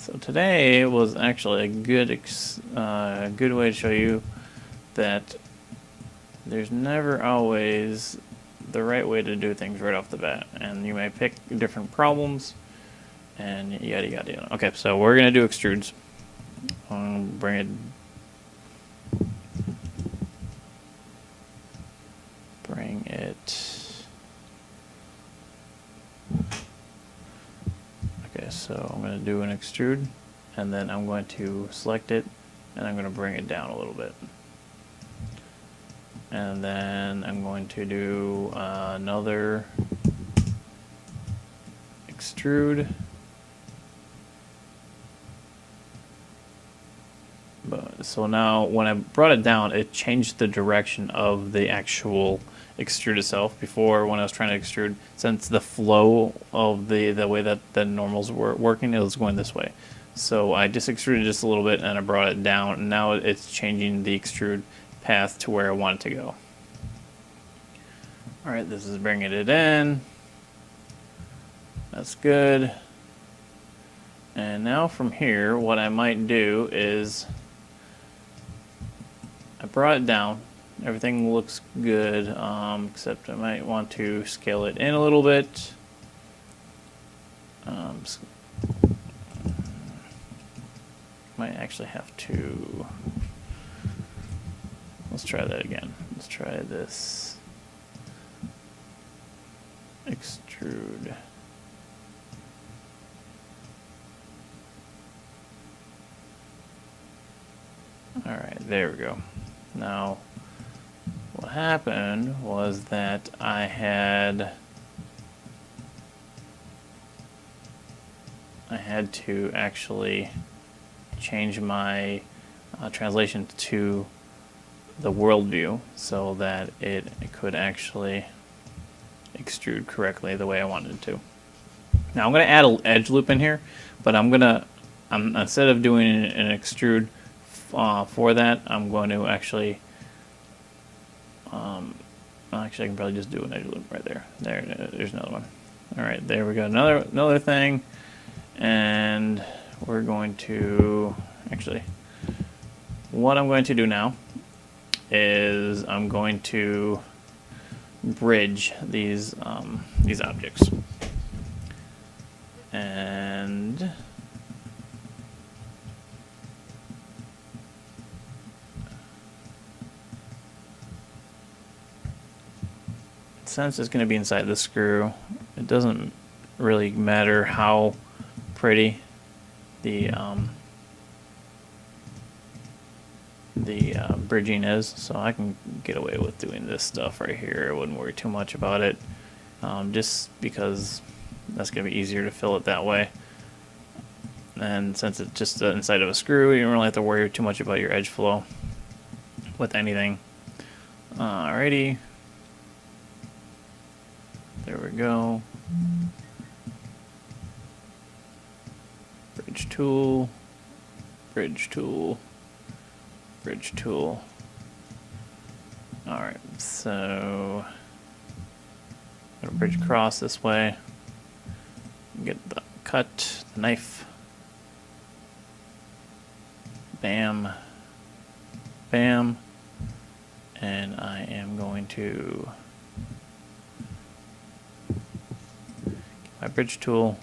So today was actually a good way to show you that there's never always the right way to do things right off the bat, and you may pick different problems and yada yada yada. Okay, so we're gonna do extrudes. Bring it. Okay, so I'm going to do an extrude, and then I'm going to select it, and I'm going to bring it down a little bit. And then I'm going to do another extrude. So now when I brought it down, it changed the direction of the actual extrude itself. Before, when I was trying to extrude, since the flow of the way that the normals were working, it was going this way. So I just extruded just a little bit and I brought it down, and now it's changing the extrude path to where I want it to go. Alright, this is bringing it in. That's good. And now from here, what I might do is I brought it down. Everything looks good, except I might want to scale it in a little bit. Might actually have to. Let's try that again. Let's try this. Extrude. Alright, there we go. Now, what happened was that I had to actually change my translation to the world view so that it could actually extrude correctly the way I wanted it to. Now I'm going to add an edge loop in here, but instead of doing an extrude for that, I'm going to actually I can probably just do an edge loop right there. There's another one. All right, there we go. Another thing, and we're going to actually. What I'm going to do now is I'm going to bridge these objects, and since it's going to be inside the screw, it doesn't really matter how pretty the bridging is, so I can get away with doing this stuff right here. I wouldn't worry too much about it, just because that's going to be easier to fill it that way. And since it's just inside of a screw, you don't really have to worry too much about your edge flow with anything. Alrighty. There we go. Bridge tool, bridge tool, bridge tool. Alright, so I'm gonna bridge across this way. Get the cut, the knife. Bam. Bam. And I am going to my bridge tool,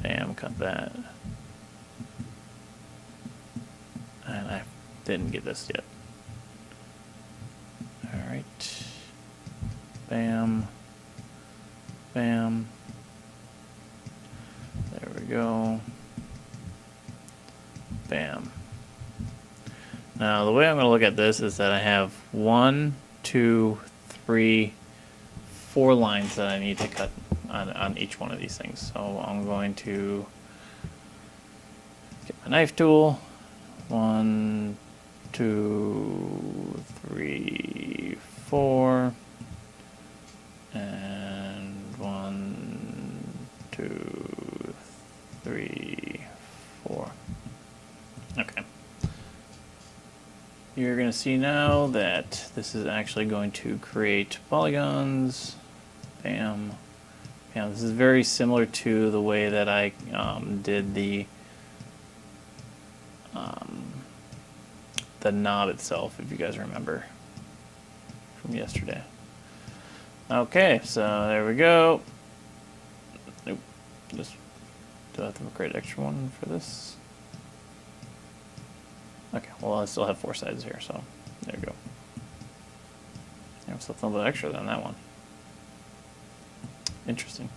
bam, cut that. And I didn't get this yet. Alright. Bam. Bam. There we go. Bam. Now the way I'm going to look at this is that I have 1, 2, 3, 4 lines that I need to cut on each one of these things. So I'm going to get my knife tool. 1, 2, 3, 4, and 1, 2, 3, 4. Okay. You're going to see now that this is actually going to create polygons. Bam. Bam. This is very similar to the way that I did the the knob itself, if you guys remember from yesterday. Okay, so there we go. Nope. Just do I have to create an extra one for this? Okay, well I still have 4 sides here, so there we go. There's something a little extra than that one. Interesting.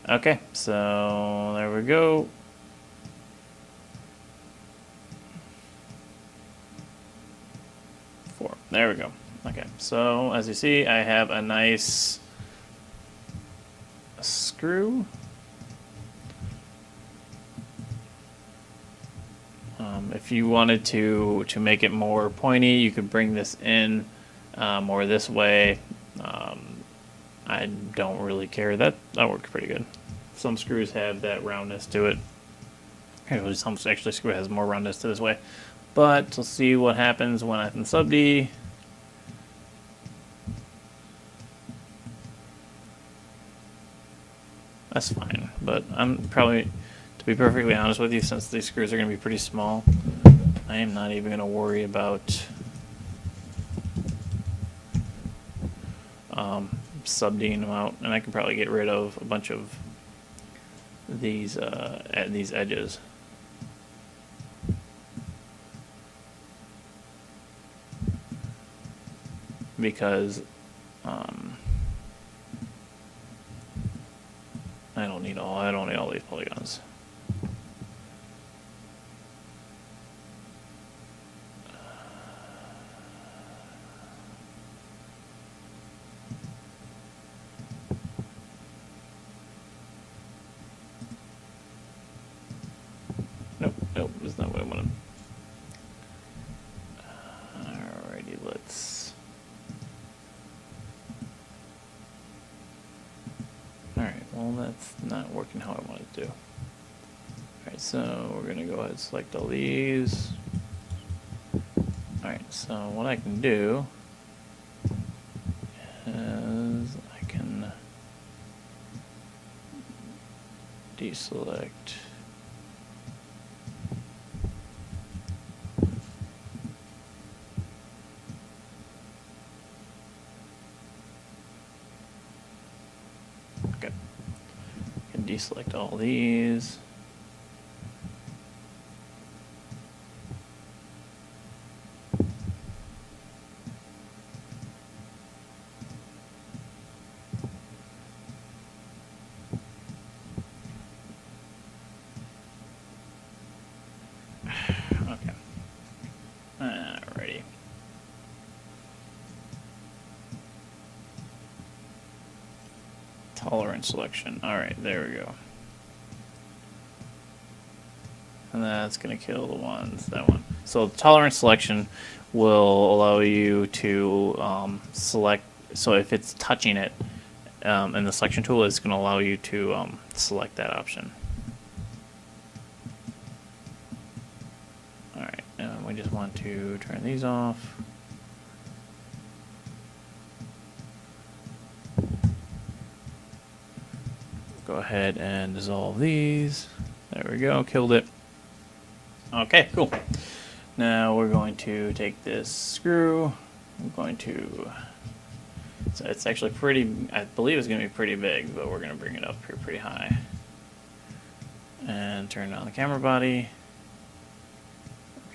Okay, so there we go. There we go. Okay, so as you see, I have a nice screw. If you wanted to make it more pointy, you could bring this in or this way. I don't really care. That works pretty good. Some screws have that roundness to it. Some actually screw has more roundness to this way. But we'll see what happens when I can sub D. That's fine, but I'm probably, to be perfectly honest with you, since these screws are going to be pretty small, I am not even going to worry about sub-D'ing them out, and I can probably get rid of a bunch of these at these edges. Because I don't need all these polygons. Nope, that's not what I wanted. Alrighty, let's. Alright, well that's not working how I want it to. Alright, so we're gonna go ahead and select all these. Alright, so what I can do is I can deselect deselect all these. Okay. Alrighty. Tolerance selection. Alright, there we go. And that's going to kill the ones, that one. So tolerance selection will allow you to select, so if it's touching it, and the selection tool is going to allow you to select that option. Alright, and we just want to turn these off. Go ahead and dissolve these. There we go, killed it. Okay, cool. Now we're going to take this screw. I'm going to, so it's actually pretty, I believe it's going to be pretty big, but we're going to bring it up here pretty high. And turn on the camera body.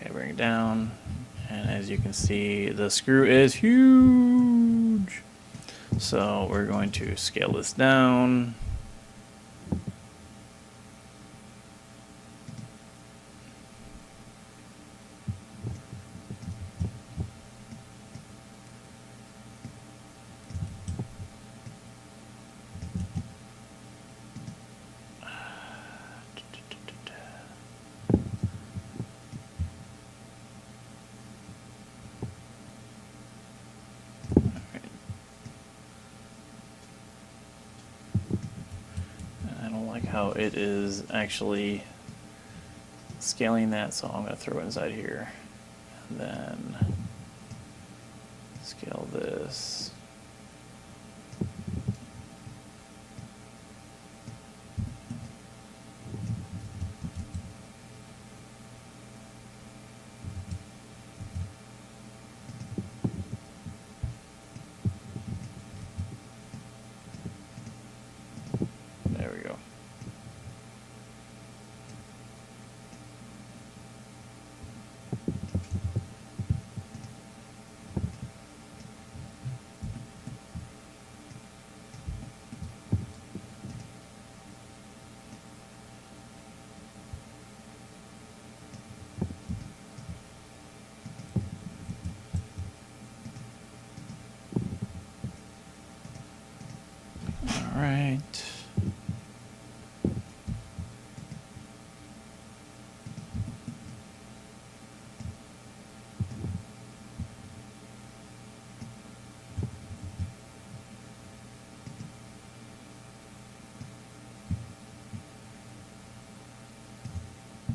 Okay, bring it down. And as you can see, the screw is huge. So we're going to scale this down. How it is actually scaling that, so I'm going to throw it inside here and then scale this. we go. All right.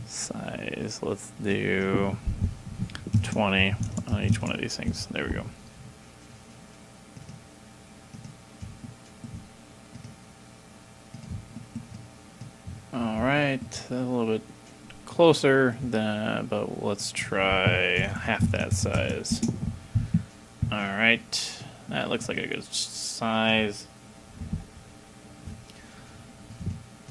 Size, let's do 20 on each one of these things. There we go. All right, a little bit closer, but let's try half that size. All right, that looks like a good size.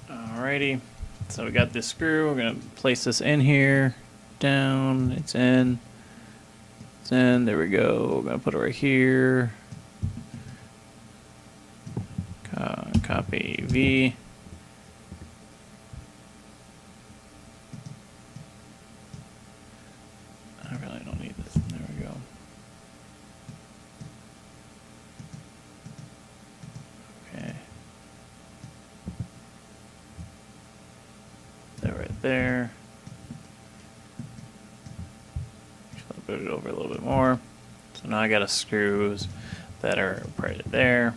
Alrighty, so we got this screw. We're gonna place this in here, down. It's in. It's in. There we go. We're gonna put it right here. Copy V. I really don't need this. There we go. Okay. That right there. Actually, I'll put it over a little bit more. So now I got screws that are right there.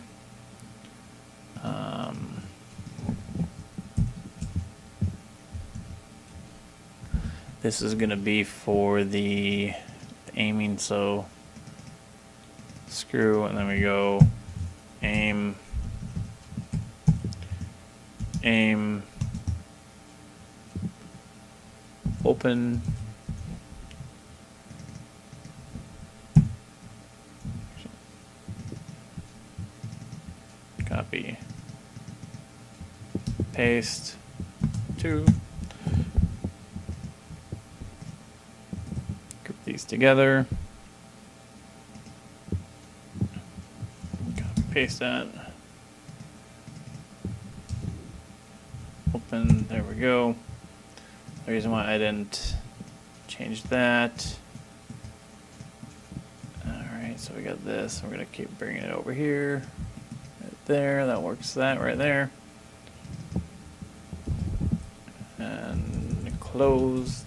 This is going to be for the aiming, so screw, and then we go aim, open, copy, paste, 2. Group these together. Copy, paste that. Open, there we go. The reason why I didn't change that. Alright, so we got this. We're going to keep bringing it over here. Right there, that works that right there. And close.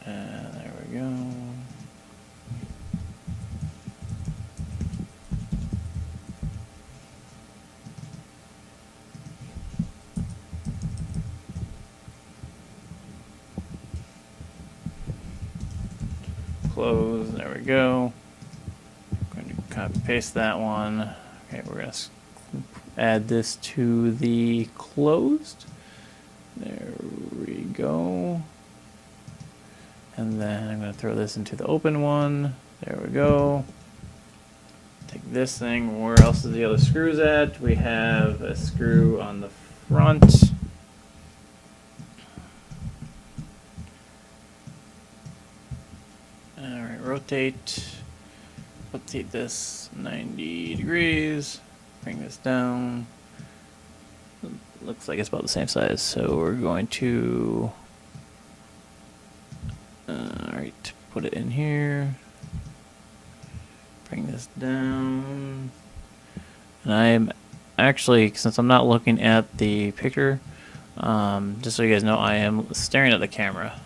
And there we go. Close, there we go. I'm going to copy paste that one. Okay, we're going to add this to the closed. There we go. And then I'm going to throw this into the open one. There we go. Take this thing. Where else is the other screws at? We have a screw on the front. Alright, rotate this 90 degrees. Bring this down. Looks like it's about the same size, so we're going to alright, put it in here. Bring this down. And I'm actually, since I'm not looking at the picture, just so you guys know, I am staring at the camera.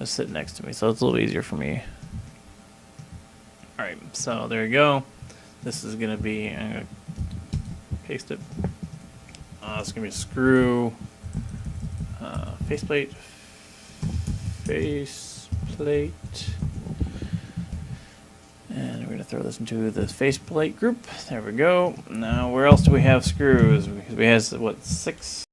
It's sitting next to me, so it's a little easier for me. Alright, so there you go. This is going to be, I'm going to paste it. It's going to be a screw, faceplate, and we're going to throw this into the faceplate group. There we go. Now, where else do we have screws? Because we have, what, 6?